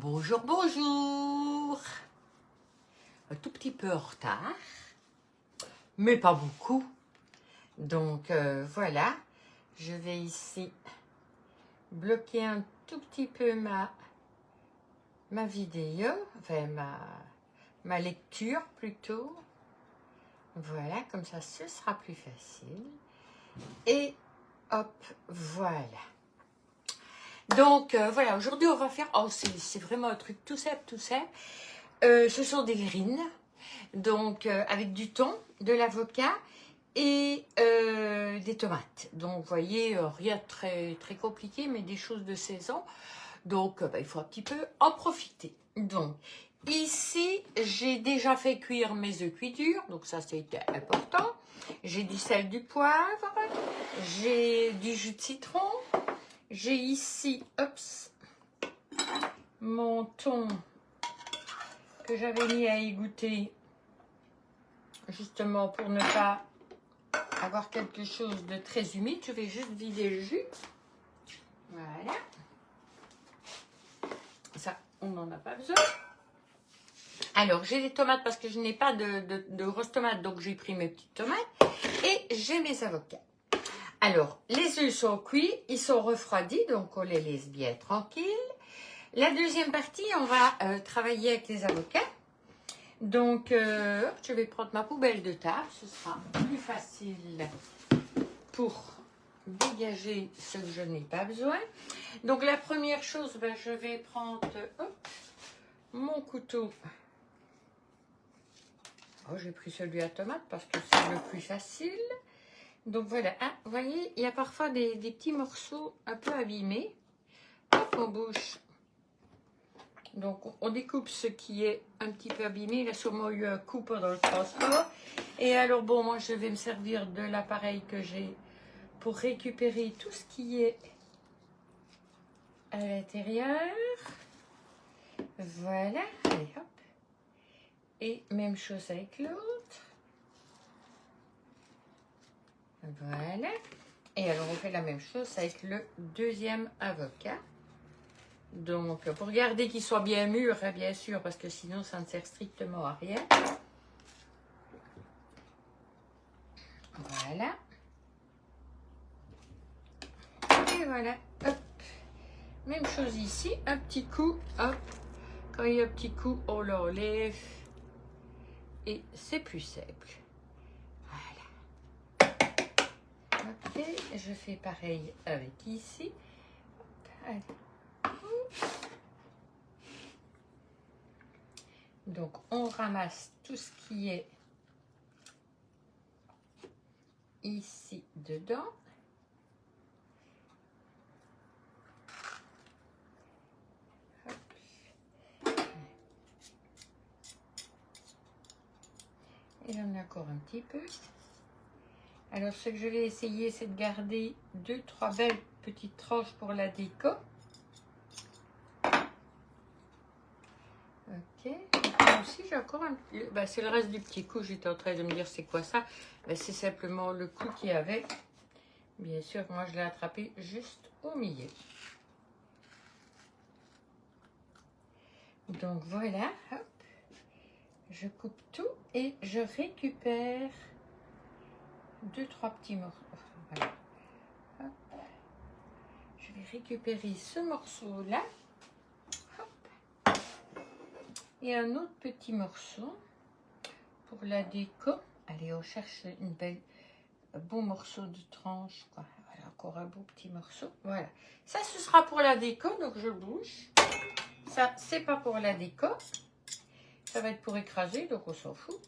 Bonjour, bonjour. Un tout petit peu en retard, mais pas beaucoup. Donc voilà, je vais ici bloquer un tout petit peu ma vidéo, enfin ma lecture plutôt. Voilà, comme ça ce sera plus facile. Et hop, voilà. Donc voilà, aujourd'hui on va faire, oh c'est vraiment un truc tout simple, tout simple. Ce sont des grines, donc avec du thon, de l'avocat et des tomates. Donc vous voyez, rien de très, très compliqué, mais des choses de saison. Donc il faut un petit peu en profiter. Donc ici, j'ai déjà fait cuire mes œufs cuits durs, donc ça c'était important. J'ai du sel, du poivre, j'ai du jus de citron. J'ai ici, mon thon que j'avais mis à égoutter, justement pour ne pas avoir quelque chose de très humide. Je vais juste vider le jus. Voilà. Ça, on n'en a pas besoin. Alors, j'ai des tomates parce que je n'ai pas de grosses tomates, donc j'ai pris mes petites tomates. Et j'ai mes avocats. Alors, les œufs sont cuits, ils sont refroidis, donc on les laisse bien tranquilles. La deuxième partie, on va travailler avec les avocats. Donc, je vais prendre ma poubelle de table, ce sera plus facile pour dégager ce que je n'ai pas besoin. Donc, la première chose, je vais prendre mon couteau. Oh, j'ai pris celui à tomate parce que c'est le plus facile. Donc, voilà. Ah, vous voyez, il y a parfois des petits morceaux un peu abîmés. Hop, on bouge. Donc, on découpe ce qui est un petit peu abîmé. Il a sûrement eu un coup pendant le transport. Et alors, bon, moi, je vais me servir de l'appareil que j'ai pour récupérer tout ce qui est à l'intérieur. Voilà. Allez, hop. Et même chose avec l'autre. Voilà. Et alors, on fait la même chose avec le deuxième avocat. Donc, pour garder qu'il soit bien mûr, hein, bien sûr, parce que sinon, ça ne sert strictement à rien. Voilà. Et voilà. Hop. Même chose ici. Un petit coup. Hop. Quand il y a un petit coup, on l'enlève. Et c'est plus simple. Voilà. Ok. Je fais pareil avec ici. Allez. Donc, on ramasse tout ce qui est ici dedans. Hop. Et là, on a encore un petit peu. Alors, ce que je vais essayer, c'est de garder 2-3 belles petites tranches pour la déco. Ok. Aussi, j'ai encore un... c'est le reste du petit coup. J'étais en train de me dire, c'est quoi ça? C'est simplement le coup qu'il y avait. Bien sûr, moi, je l'ai attrapé juste au milieu. Donc, voilà. Hop. Je coupe tout et je récupère 2-3 petits morceaux. Voilà. Hop. Je vais récupérer ce morceau-là. Et un autre petit morceau pour la déco. Allez, on cherche un bon morceau de tranche, quoi. Voilà, encore un beau petit morceau. Voilà. Ça, ce sera pour la déco, donc je bouge. Ça, c'est pas pour la déco. Ça va être pour écraser, donc on s'en fout.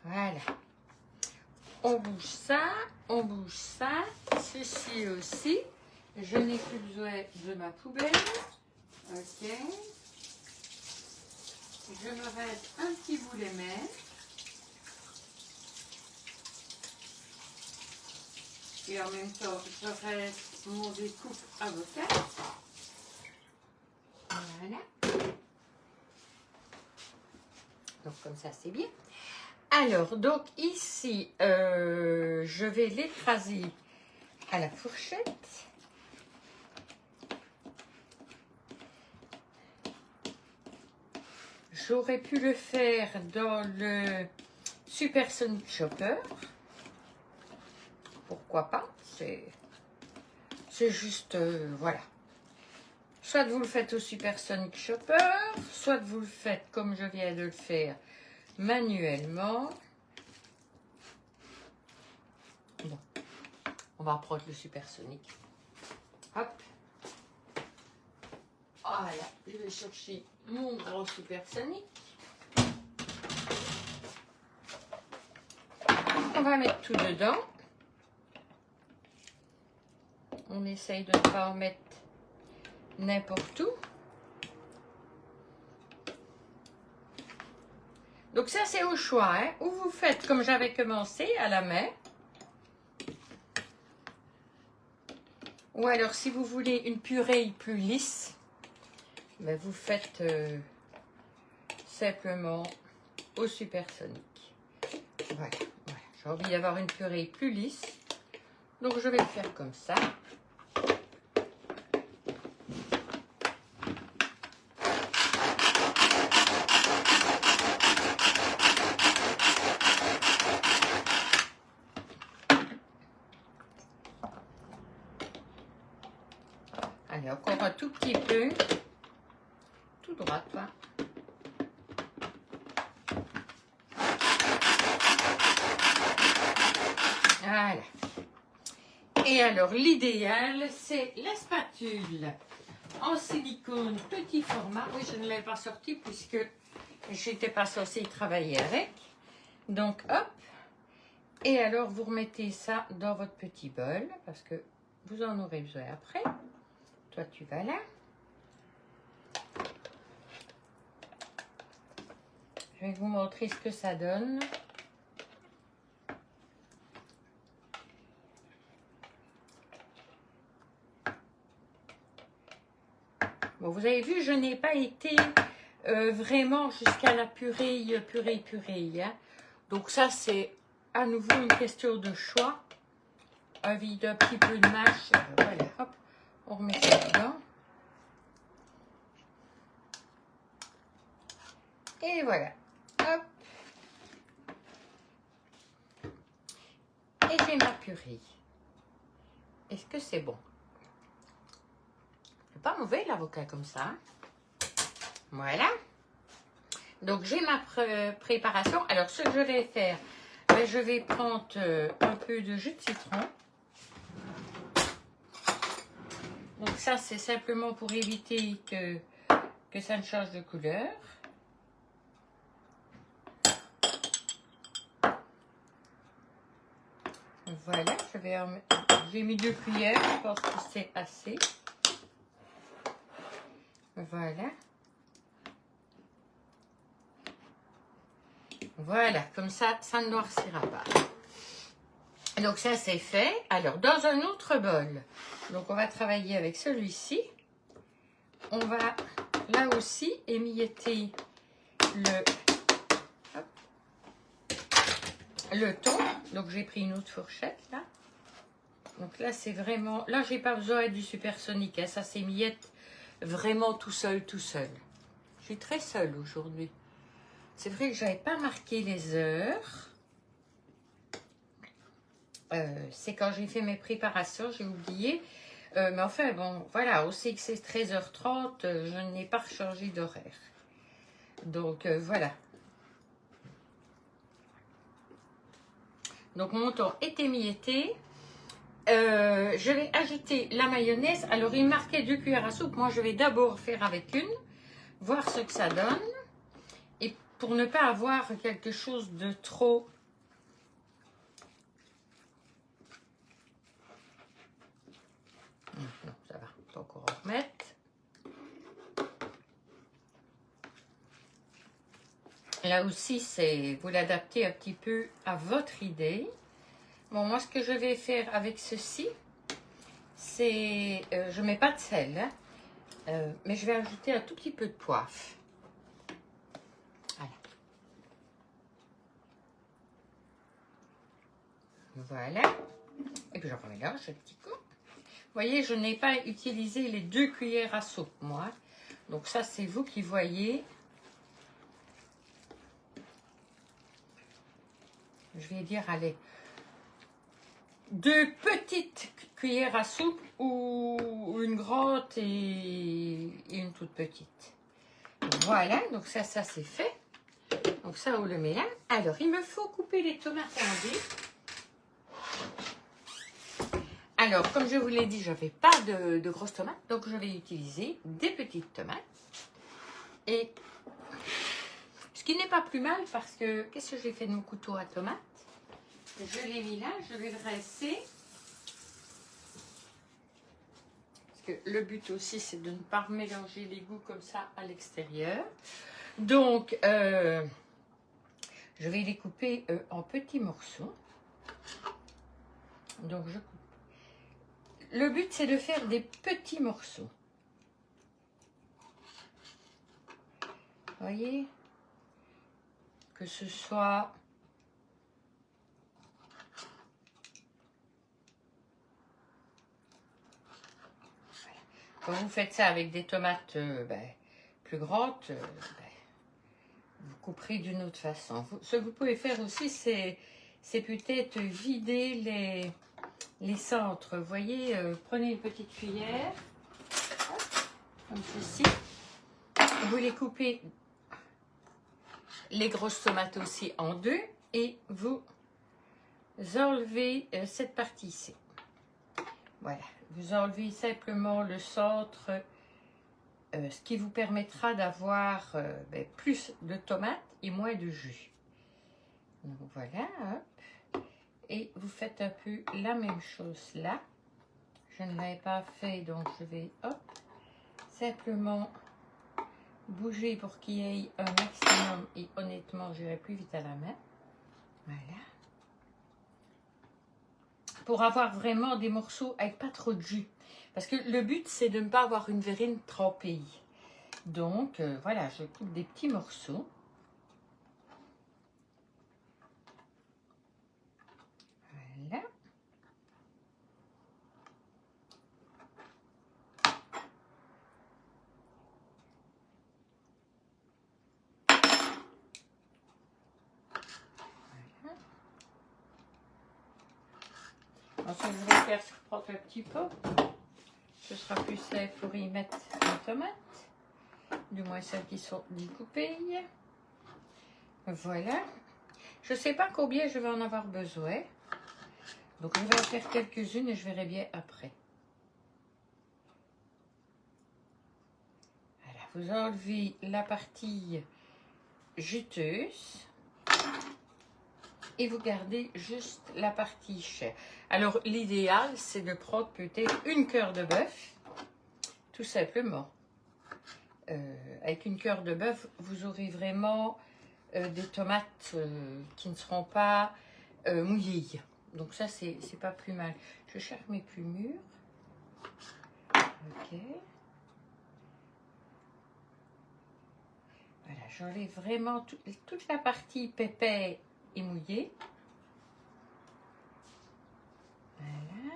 Voilà. On bouge ça, on bouge ça. Ceci aussi. Je n'ai plus besoin de ma poubelle. Ok. Je me reste un petit bout les mains. Et en même temps, je reste mon découpe avocat. Voilà. Donc comme ça, c'est bien. Alors, donc ici, je vais l'écraser à la fourchette. J'aurais pu le faire dans le Supersonic Chopper. Pourquoi pas? C'est juste, voilà. Soit vous le faites au Supersonic Chopper, soit vous le faites comme je viens de le faire manuellement. Bon, on va prendre le Supersonic. Hop. Voilà, je vais chercher mon grand Supersonic. On va mettre tout dedans. On essaye de ne pas en mettre n'importe où. Donc ça c'est au choix, hein. Ou vous faites comme j'avais commencé à la main. Ou alors si vous voulez une purée plus lisse, ben, vous faites simplement au Supersonic. Voilà, voilà. J'ai envie d'avoir une purée plus lisse. Donc je vais le faire comme ça. Allez, encore un tout petit peu. Tout droit, toi. Voilà. Et alors, l'idéal, c'est la spatule en silicone petit format. Oui, je ne l'ai pas sorti puisque je n'étais pas censée travailler avec. Donc, hop. Et alors, vous remettez ça dans votre petit bol parce que vous en aurez besoin après. Toi, tu vas là. Je vais vous montrer ce que ça donne. Bon, vous avez vu, je n'ai pas été vraiment jusqu'à la purée. Hein. Donc ça, c'est à nouveau une question de choix. Un vide, un petit peu de mâche. Voilà, hop, on remet ça dedans. Et voilà, hop. Et j'ai ma purée. Est-ce que c'est bon? C'est pas mauvais l'avocat comme ça. Voilà. Donc j'ai ma préparation. Alors ce que je vais faire, ben, je vais prendre un peu de jus de citron. Donc ça c'est simplement pour éviter que ça ne change de couleur. Voilà, j'ai mis 2 cuillères, je pense que c'est assez. Voilà. Voilà, comme ça, ça ne noircira pas. Donc ça, c'est fait. Alors, dans un autre bol, donc on va travailler avec celui-ci. On va, là aussi, émietter le thon. Donc, j'ai pris une autre fourchette, là. Donc là, c'est vraiment... Là, j'ai pas besoin du Supersonic. Hein. Ça s'émiette vraiment tout seul, tout seul. Je suis très seule aujourd'hui. C'est vrai que je n'avais pas marqué les heures. C'est quand j'ai fait mes préparations, j'ai oublié. Mais enfin, bon, voilà, on sait que c'est 13h30. Je n'ai pas changé d'horaire. Donc, voilà. Donc, mon thon est émietté. Je vais ajouter la mayonnaise. Alors, il marquait 2 cuillères à soupe. Moi, je vais d'abord faire avec une. Voir ce que ça donne. Et pour ne pas avoir quelque chose de trop... Non, ça va. On peut encore en remettre. Là aussi, c'est vous l'adaptez un petit peu à votre idée. Bon, moi, ce que je vais faire avec ceci, c'est... je ne mets pas de sel, hein, mais je vais ajouter un tout petit peu de poivre. Voilà. Et puis, je remélange un petit coup. Vous voyez, je n'ai pas utilisé les 2 cuillères à soupe, moi. Donc, ça, c'est vous qui voyez. je vais dire, allez, 2 petites cuillères à soupe ou une grande et une toute petite. Voilà, donc ça c'est fait. Donc ça, on le met là. Alors, il me faut couper les tomates en dés. Alors, comme je vous l'ai dit, je n'avais pas de grosses tomates, donc je vais utiliser des petites tomates. Et ce qui n'est pas plus mal parce que, qu'est-ce que j'ai fait de mon couteau à tomates? Je l'ai mis là, je vais le rincer. Parce que le but aussi, c'est de ne pas mélanger les goûts comme ça à l'extérieur. Donc, je vais les couper en petits morceaux. Donc, je coupe. Le but, c'est de faire des petits morceaux. Vous voyez? Que ce soit... Quand vous faites ça avec des tomates plus grandes, vous couperez d'une autre façon. Ce que vous pouvez faire aussi, c'est peut-être vider les centres. Vous voyez, prenez une petite cuillère, comme ceci. Vous les coupez, les grosses tomates aussi, en 2. Et vous enlevez cette partie ici. Voilà. Vous enlevez simplement le centre, ce qui vous permettra d'avoir plus de tomates et moins de jus. Donc voilà, hop. Et vous faites un peu la même chose là. Je ne l'avais pas fait, donc je vais, hop, simplement bouger pour qu'il y ait un maximum. Et honnêtement, j'irai plus vite à la main. Voilà. Pour avoir vraiment des morceaux avec pas trop de jus. Parce que le but, c'est de ne pas avoir une verrine trempée. Donc, voilà, je coupe des petits morceaux. Voilà. Ensuite, je vais faire, je prends un petit pot. Ce sera plus simple pour y mettre les tomates. Du moins celles qui sont découpées. Voilà. Je ne sais pas combien je vais en avoir besoin. Donc, je vais en faire quelques-unes et je verrai bien après. Voilà. Vous enlevez la partie juteuse. Et vous gardez juste la partie chair. Alors, l'idéal, c'est de prendre peut-être une cœur de bœuf. Tout simplement. Avec une cœur de bœuf, vous aurez vraiment des tomates qui ne seront pas mouillées. Donc ça, c'est pas plus mal. Je cherche mes plumures. Ok. Voilà, j'enlève vraiment toute la partie pépère et mouillée. Voilà.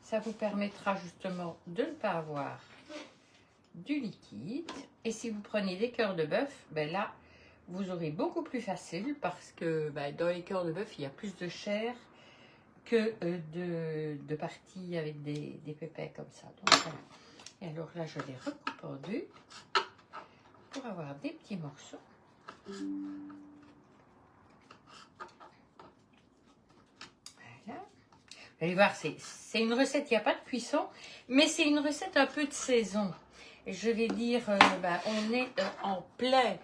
Ça vous permettra justement de ne pas avoir du liquide. Et si vous prenez des cœurs de bœuf, ben là, vous aurez beaucoup plus facile parce que dans les cœurs de bœuf, il y a plus de chair que de parties avec des pépins comme ça. Donc voilà. Et alors là, je les recoupe en 2 pour avoir des petits morceaux. Voilà. Vous allez voir, c'est une recette, il n'y a pas de cuisson, mais c'est une recette un peu de saison. Et je vais dire, on est en plein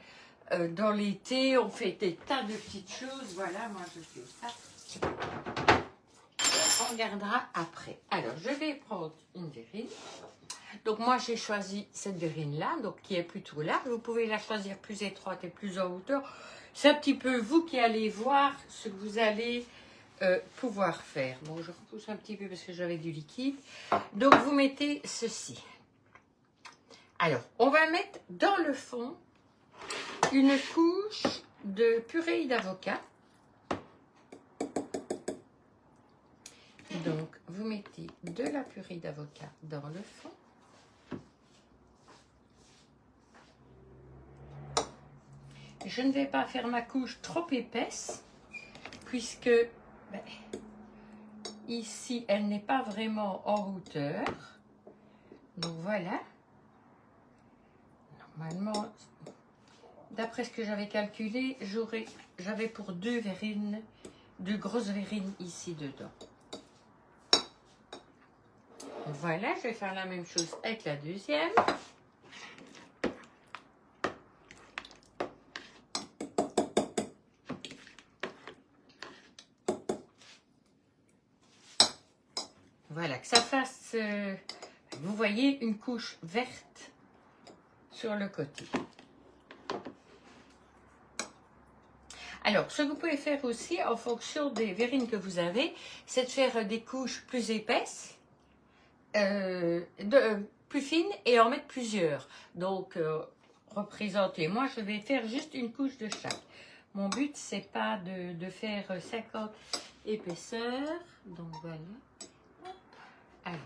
dans l'été, on fait des tas de petites choses. Voilà, moi je fais ça. On regardera après. Alors, je vais prendre une verrine. Donc, moi, j'ai choisi cette verrine-là, donc qui est plutôt large. Vous pouvez la choisir plus étroite et plus en hauteur. C'est un petit peu vous qui allez voir ce que vous allez pouvoir faire. Bon, je repousse un petit peu parce que j'avais du liquide. Donc, vous mettez ceci. Alors, on va mettre dans le fond une couche de purée d'avocat. Donc, vous mettez de la purée d'avocat dans le fond. Je ne vais pas faire ma couche trop épaisse puisque ben, ici, elle n'est pas vraiment en hauteur. Donc voilà. Normalement, d'après ce que j'avais calculé, j'avais pour deux verrines, deux grosses verrines ici dedans. Voilà, je vais faire la même chose avec la deuxième. Voilà, que ça fasse, vous voyez, une couche verte sur le côté. Alors, ce que vous pouvez faire aussi, en fonction des verrines que vous avez, c'est de faire des couches plus épaisses, plus fines, et en mettre plusieurs. Donc, représentez. Moi, je vais faire juste une couche de chaque. Mon but, c'est pas de faire 50 épaisseurs. Donc, voilà. Allez.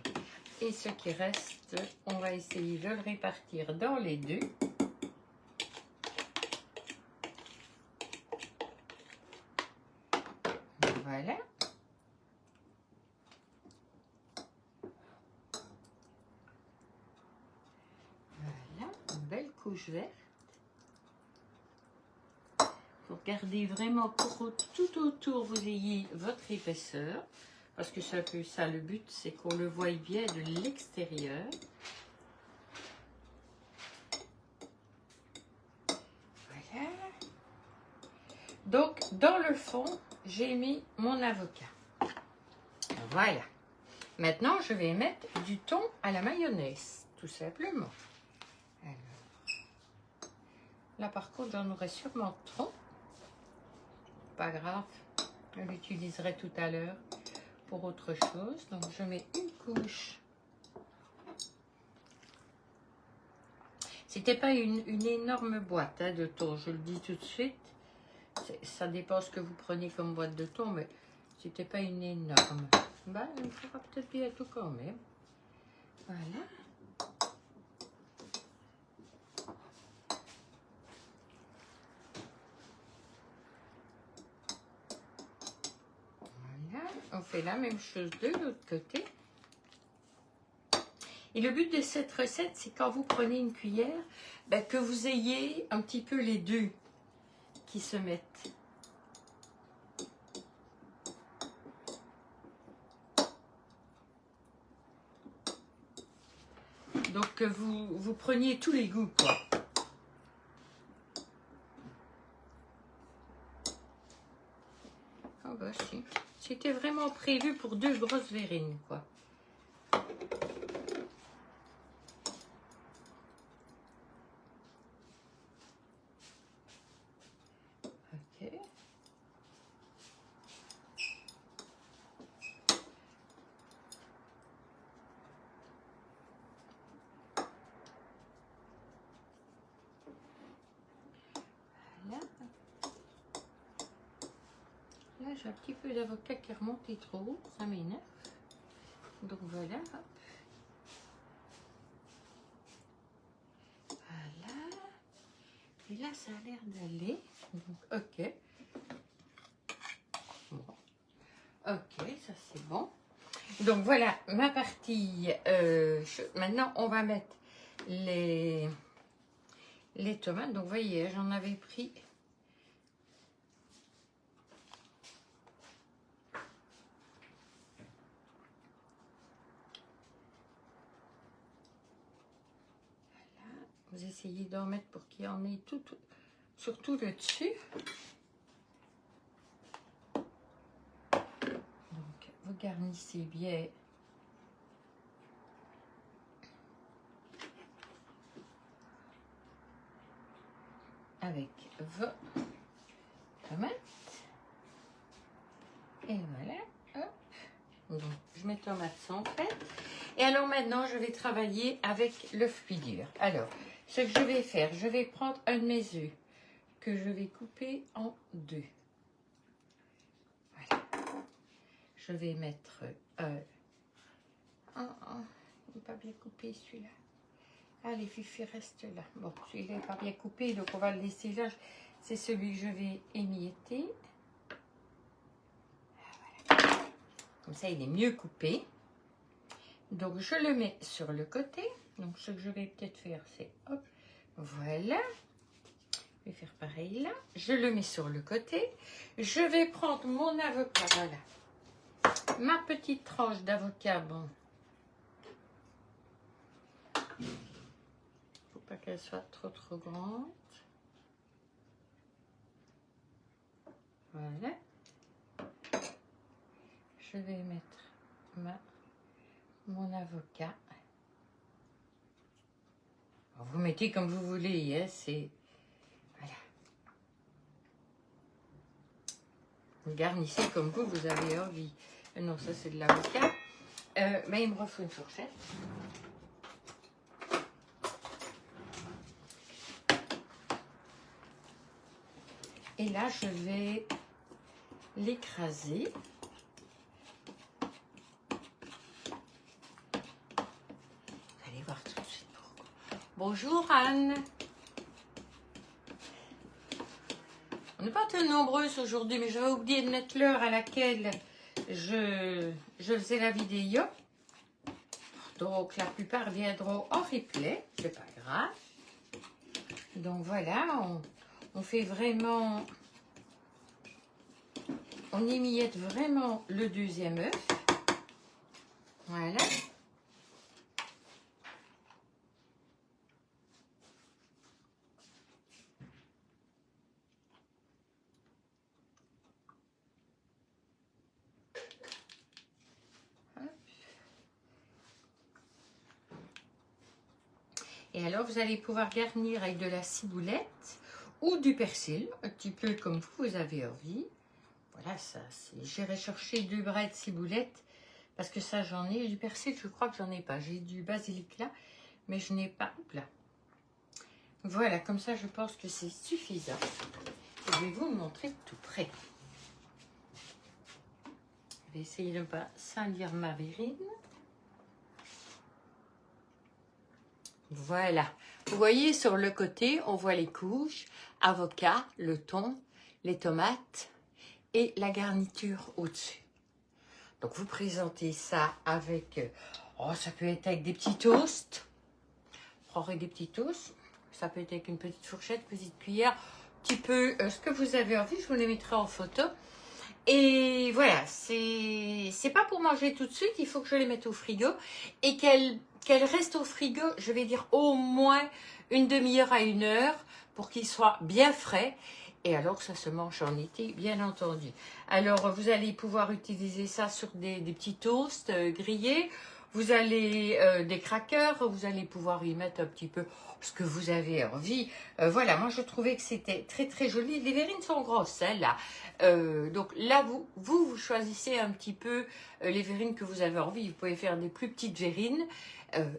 Et ce qui reste, on va essayer de le répartir dans les deux. Voilà. Voilà, une belle couche verte. Pour garder vraiment pour tout autour, vous ayez votre épaisseur. Parce que c'est un peu ça le but, c'est qu'on le voie bien de l'extérieur. Voilà. Donc, dans le fond, j'ai mis mon avocat. Voilà. Maintenant, je vais mettre du thon à la mayonnaise, tout simplement. Alors, là, par contre, j'en aurai sûrement trop. Pas grave, je l'utiliserai tout à l'heure pour autre chose. Donc, je mets une couche. C'était pas une énorme boîte hein, de thon, je le dis tout de suite. Ça dépend ce que vous prenez comme boîte de thon, mais c'était pas une énorme. Ben, il faudra peut-être bien tout quand même. Voilà. Voilà. On fait la même chose de l'autre côté. Et le but de cette recette, c'est quand vous prenez une cuillère, ben, que vous ayez un petit peu les deux qui se mettent. Donc que vous preniez tous les goûts, quoi. Ah bah si. C'était vraiment prévu pour deux grosses verrines, quoi. Ok. Voilà. Là, j'ai un petit peu d'avocat qui est remonté trop haut, ça m'énerve. Donc voilà. Voilà. Et là, ça a l'air d'aller. Donc, ok. Bon. Ok, ça c'est bon. Donc voilà ma partie. Maintenant, on va mettre les tomates. Donc, vous voyez, j'en avais pris. Voilà. Vous essayez d'en mettre pour qu'il y en ait tout, surtout le dessus. Donc, vous garnissez bien. Avec vos tomates. Et voilà. Hop. Donc, je mets tomates sans fait. Et alors maintenant, je vais travailler avec le fruit dur. Alors, ce que je vais faire, je vais prendre un de mes œufs que je vais couper en deux. Voilà. Je vais mettre il n'est pas bien coupé celui-là. Ah, les fifis restent là. Bon, celui-là n'est pas bien coupé, donc on va le laisser là. C'est celui que je vais émietter. Comme ça, il est mieux coupé. Donc, je le mets sur le côté. Donc, ce que je vais peut-être faire, c'est hop, voilà. Je vais faire pareil là. Je le mets sur le côté. Je vais prendre mon avocat, voilà. Ma petite tranche d'avocat, bon. Faut pas qu'elle soit trop grande. Voilà. Je vais mettre mon avocat. Alors, vous mettez comme vous voulez, hein, c'est... Voilà. Vous garnissez comme vous avez envie. Non, ça c'est de l'avocat. Mais il me refaut une fourchette. Et là, je vais l'écraser. Vous allez voir tout de suite pourquoi. Bonjour Anne. On n'est pas très nombreuses aujourd'hui, mais j'avais oublié de mettre l'heure à laquelle je faisais la vidéo. Donc la plupart viendront en replay, c'est pas grave. Donc voilà, on fait vraiment, on émiette vraiment le deuxième œuf. Voilà. Et alors, vous allez pouvoir garnir avec de la ciboulette ou du persil, un petit peu comme vous avez envie. Voilà, ça, j'irai chercher 2 bras de ciboulette parce que ça, j'en ai. Du persil, je crois que j'en ai pas. J'ai du basilic là, mais je n'ai pas. Oups là. Voilà, comme ça, je pense que c'est suffisant. Je vais vous montrer tout près. Je vais essayer de ne pas salir ma verrine. Voilà. Vous voyez, sur le côté, on voit les couches, avocat, le thon, les tomates et la garniture au-dessus. Donc, vous présentez ça avec... oh, ça peut être avec des petits toasts. Vous prendrez des petits toasts. Ça peut être avec une petite fourchette, petite cuillère. Un petit peu ce que vous avez envie. Je vous les mettrai en photo. Et voilà, c'est pas pour manger tout de suite. Il faut que je les mette au frigo. Et qu'elles restent au frigo, je vais dire au moins une demi-heure à 1 heure pour qu'ils soient bien frais. Et alors ça se mange en été, bien entendu. Alors vous allez pouvoir utiliser ça sur des petits toasts grillés. Vous allez des crackers, vous allez pouvoir y mettre un petit peu ce que vous avez envie. Voilà, moi je trouvais que c'était très joli. Les verrines sont grosses, hein, là. Donc là, vous choisissez un petit peu les verrines que vous avez envie. Vous pouvez faire des plus petites verrines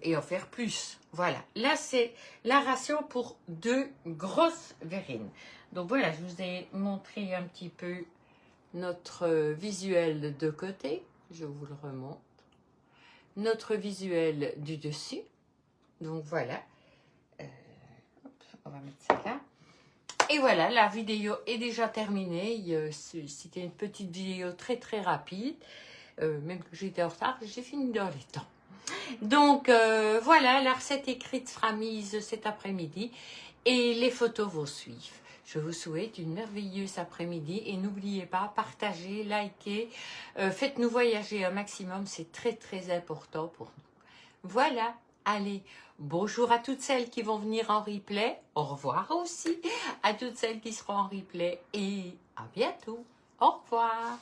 et en faire plus. Voilà, là c'est la ration pour 2 grosses verrines. Donc voilà, je vous ai montré un petit peu notre visuel de côté. Je vous le remonte. Notre visuel du dessus. Donc voilà. Hop, on va mettre ça là. Et voilà, la vidéo est déjà terminée. C'était une petite vidéo très rapide. Même que j'étais en retard, j'ai fini dans les temps. Donc voilà, la recette écrite sera mise cet après-midi. Et les photos vont suivre. Je vous souhaite une merveilleuse après-midi et n'oubliez pas, partagez, likez, faites-nous voyager un maximum, c'est très important pour nous. Voilà, allez, bonjour à toutes celles qui vont venir en replay, au revoir aussi à toutes celles qui seront en replay et à bientôt, au revoir.